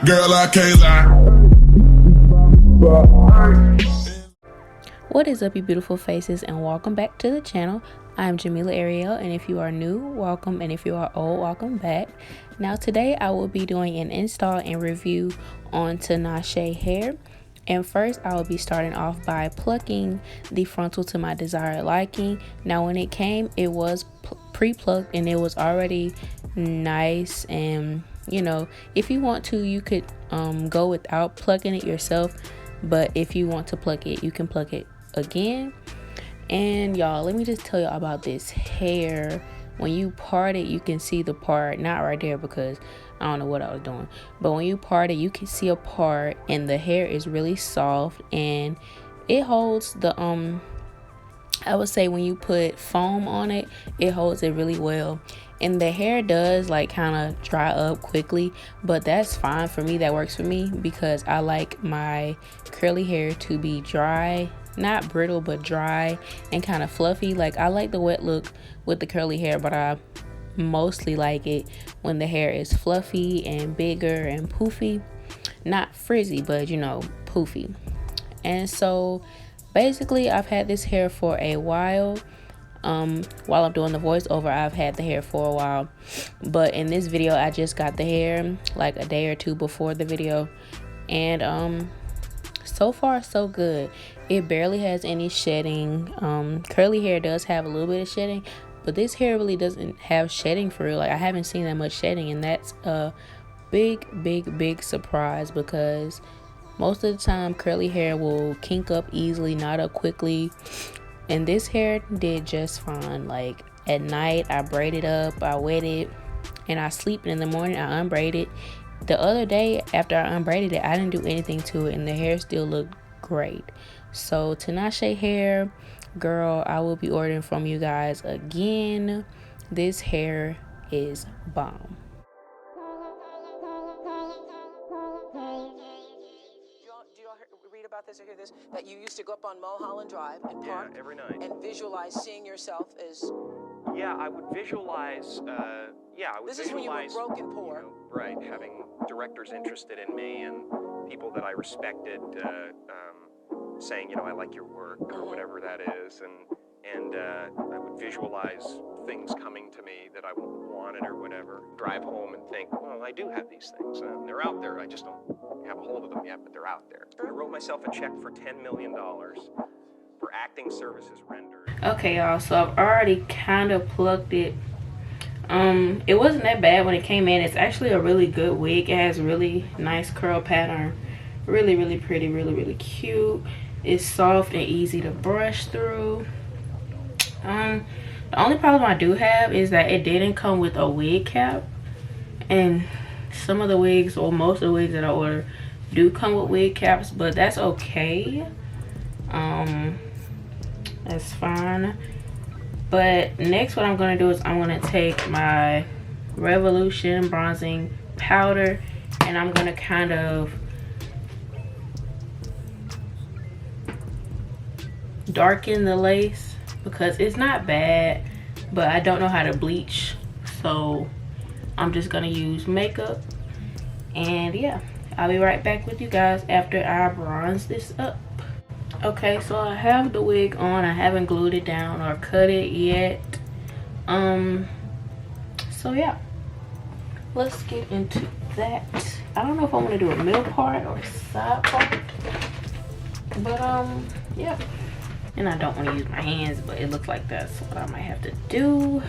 Girl, I can't lie. What is up, you beautiful faces, and welcome back to the channel. I'm Jamila Ariel, and if you are new, welcome, and if you are old, welcome back. Now today I will be doing an install and review on Tinashe Hair. And first I will be starting off by plucking the frontal to my desired liking. Now when it came, it was pre-plucked and it was already nice, and you know, if you want to, you could go without plucking it yourself, but if you want to pluck it, you can pluck it again. And y'all, let me just tell y'all about this hair. When you part it, you can see the part, not right there because I don't know what I was doing, but when you part it, you can see a part, and the hair is really soft and it holds the I would say when you put foam on it, it holds it really well. And the hair does like kind of dry up quickly, but that's fine for me. That works for me because I like my curly hair to be dry, not brittle, but dry and kind of fluffy. Like, I like the wet look with the curly hair, but I mostly like it when the hair is fluffy and bigger and poofy. Not frizzy, but you know, poofy. And so basically I've had this hair for a while. While I'm doing the voiceover, I've had the hair for a while, but in this video I just got the hair like a day or two before the video, and so far so good. It barely has any shedding. Curly hair does have a little bit of shedding, but this hair really doesn't have shedding for real. Like, I haven't seen that much shedding, and that's a big surprise because most of the time curly hair will kink up easily, not up quickly. And this hair did just fine. Like, at night I braid it up, I wet it, and I sleep, and in the morning I unbraid it. The other day after I unbraided it, I didn't do anything to it and the hair still looked great. So Tinashe Hair, girl, I will be ordering from you guys again. This hair is bomb. Read about this or hear this, that you used to go up on Mulholland Drive and park every night and visualize seeing yourself as... Yeah, I would visualize, This is when you were broke and poor. You know, right, having directors interested in me and people that I respected saying, you know, I like your work or whatever that is, and I would visualize things coming to me that I wanted or whatever. Drive home and think, well, I do have these things. They're out there. I just don't have a hold of them yet, but they're out there. I wrote myself a check for $10 million for acting services rendered. Okay, y'all, so I've already kind of plucked it. It wasn't that bad when it came in. It's actually a really good wig. It has really nice curl pattern, really pretty, really cute. It's soft and easy to brush through. The only problem I do have is that it didn't come with a wig cap, and some of the wigs, or most of the wigs that I order, do come with wig caps, but that's okay. That's fine. But next, what I'm gonna do is I'm gonna take my Revolution bronzing powder and I'm gonna kind of darken the lace because it's not bad, but I don't know how to bleach, so I'm just gonna use makeup. And yeah, I'll be right back with you guys after I bronze this up. Okay, so I have the wig on. I haven't glued it down or cut it yet. So yeah, let's get into that. I don't know if I want to do a middle part or a side part, but yeah. And I don't want to use my hands, but it looks like that's what I might have to do.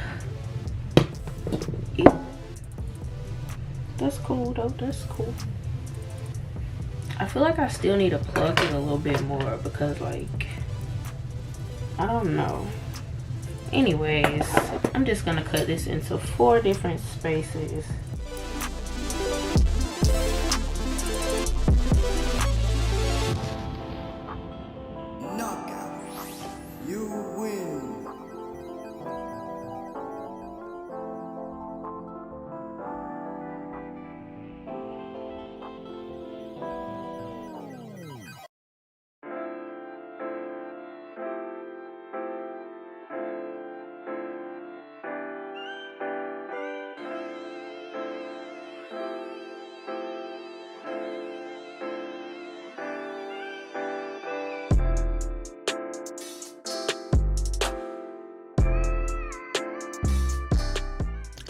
Yeah. That's cool though, that's cool. I feel like I still need to plug it a little bit more because, like, I don't know. Anyways, I'm just gonna cut this into 4 different spaces. Knockout. You win.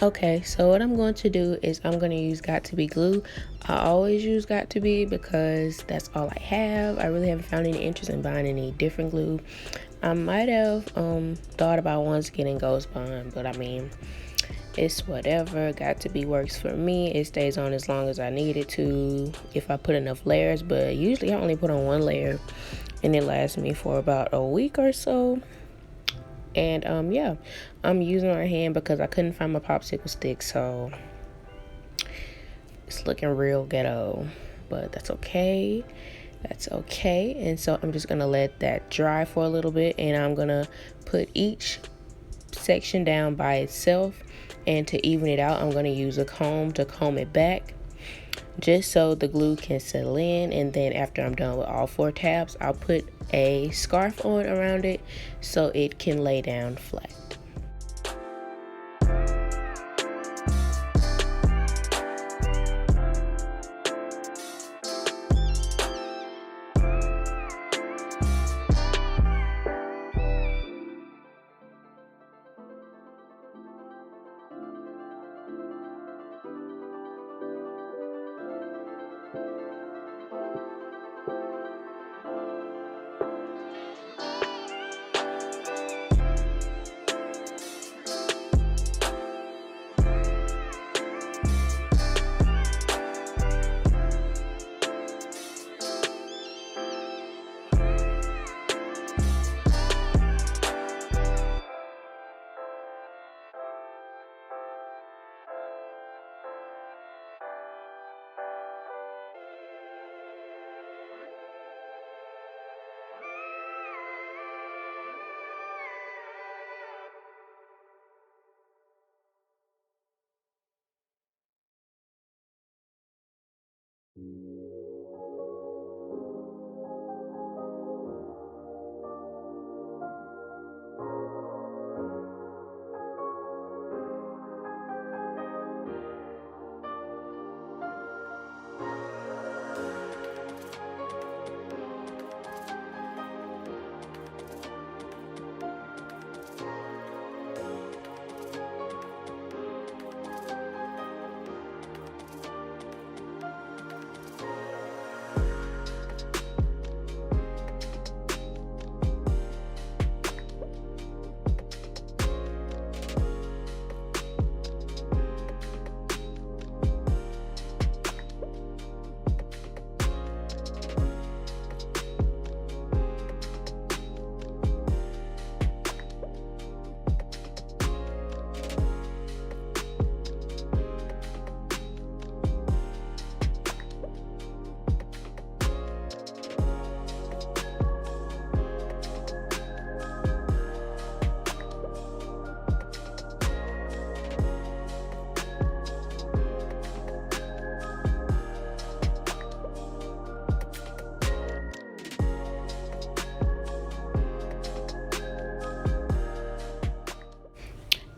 Okay, so what I'm going to do is I'm going to use Got2b glue. I always use Got2b because that's all I have. I really haven't found any interest in buying any different glue. I might have thought about once getting Ghost Bond, but I mean, it's whatever. Got2b works for me. It stays on as long as I need it to if I put enough layers, but usually I only put on one layer and it lasts me for about a week or so. And yeah, I'm using my hand because I couldn't find my popsicle stick, so it's looking real ghetto, but that's okay. That's okay. And so I'm just gonna let that dry for a little bit, and I'm gonna put each section down by itself, and to even it out I'm gonna use a comb to comb it back just so the glue can settle in. And then after I'm done with all 4 tabs, I'll put a scarf on around it so it can lay down flat.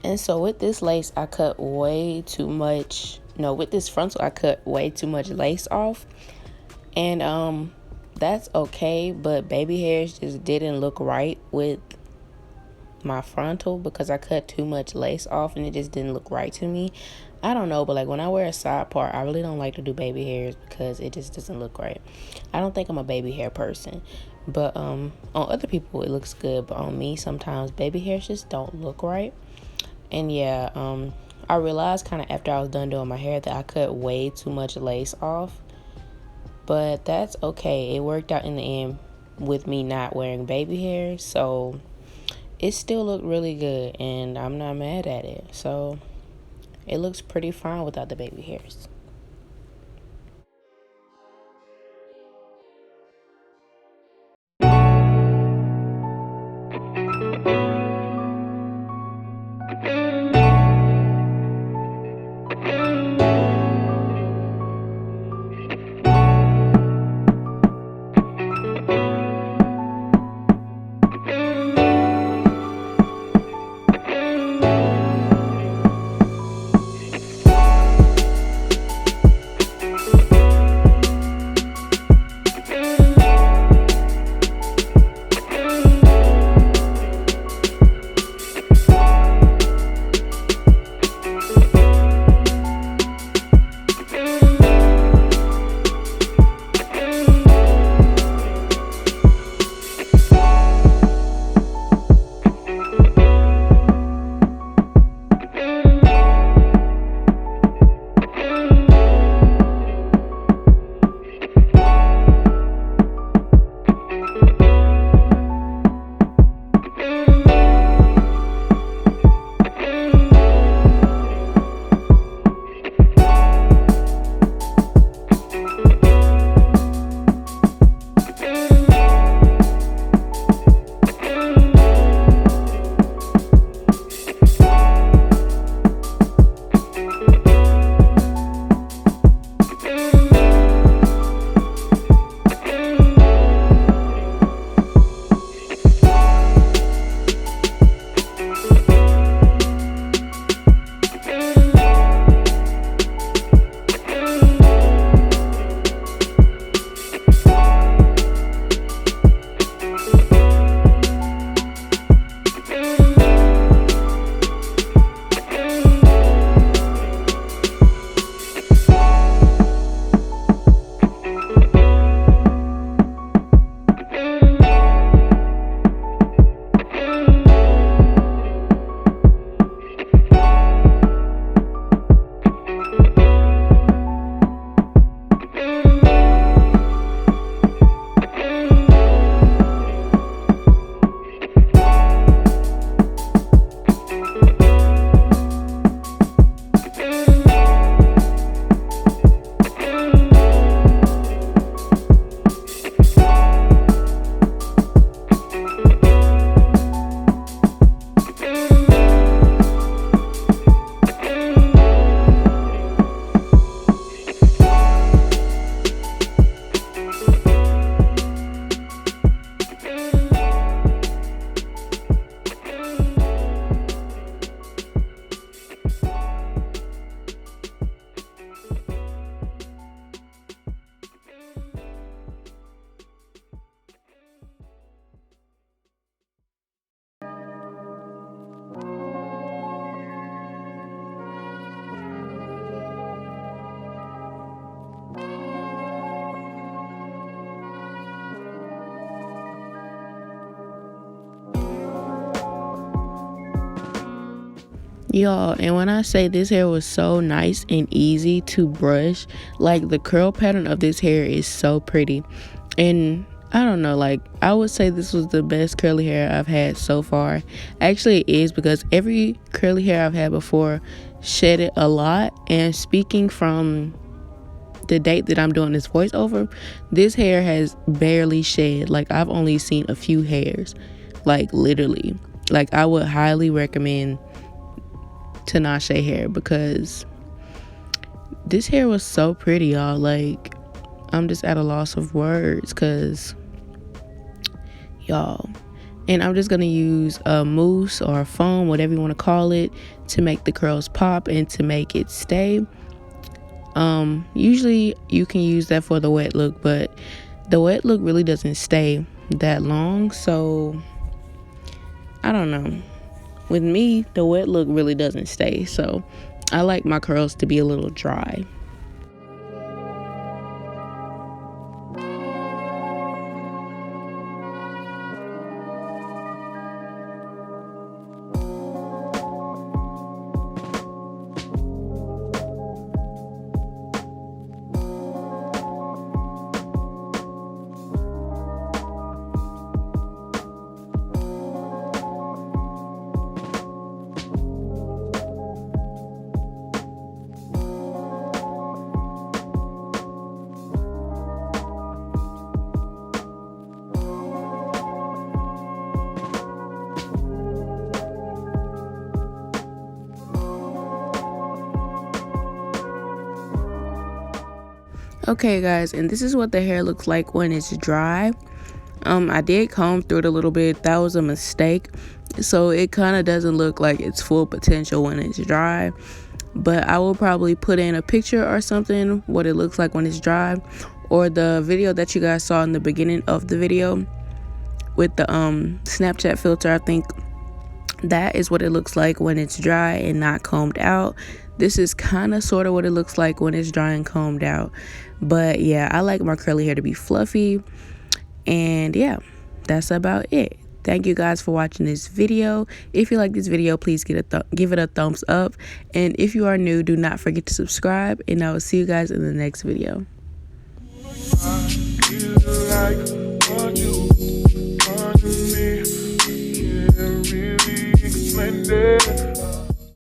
And so with this lace, I cut way too much. No, with this frontal, I cut way too much lace off. And that's okay, but baby hairs just didn't look right with my frontal because I cut too much lace off and it just didn't look right to me. I don't know, but like when I wear a side part, I really don't like to do baby hairs because it just doesn't look right. I don't think I'm a baby hair person, but on other people it looks good, but on me sometimes baby hairs just don't look right. And yeah, I realized kind of after I was done doing my hair that I cut way too much lace off, but that's okay. It worked out in the end with me not wearing baby hairs, so it still looked really good and I'm not mad at it. So it looks pretty fine without the baby hairs. Y'all, and when I say this hair was so nice and easy to brush, like the curl pattern of this hair is so pretty. And I don't know, like I would say this was the best curly hair I've had so far. Actually it is, because every curly hair I've had before shedded a lot. And speaking from the date that I'm doing this voiceover, this hair has barely shed. Like I've only seen a few hairs, like literally. Like I would highly recommend Tinashe Hair, because this hair was so pretty, y'all. Like I'm just at a loss of words, because y'all. And I'm just gonna use a mousse or a foam, whatever you want to call it, to make the curls pop and to make it stay. Usually you can use that for the wet look, but the wet look really doesn't stay that long, so I don't know. With me, the wet look really doesn't stay, so I like my curls to be a little dry. Okay guys, and this is what the hair looks like when it's dry. I did comb through it a little bit. That was a mistake, so it kind of doesn't look like its full potential when it's dry, but I will probably put in a picture or something what it looks like when it's dry, or the video that you guys saw in the beginning of the video with the Snapchat filter. I think that is what it looks like when it's dry and not combed out. This is kind of sort of what it looks like when it's dry and combed out. But yeah, I like my curly hair to be fluffy. And yeah, that's about it. Thank you guys for watching this video. If you like this video, please give it a thumbs up. And if you are new, do not forget to subscribe. And I will see you guys in the next video. Really explain it.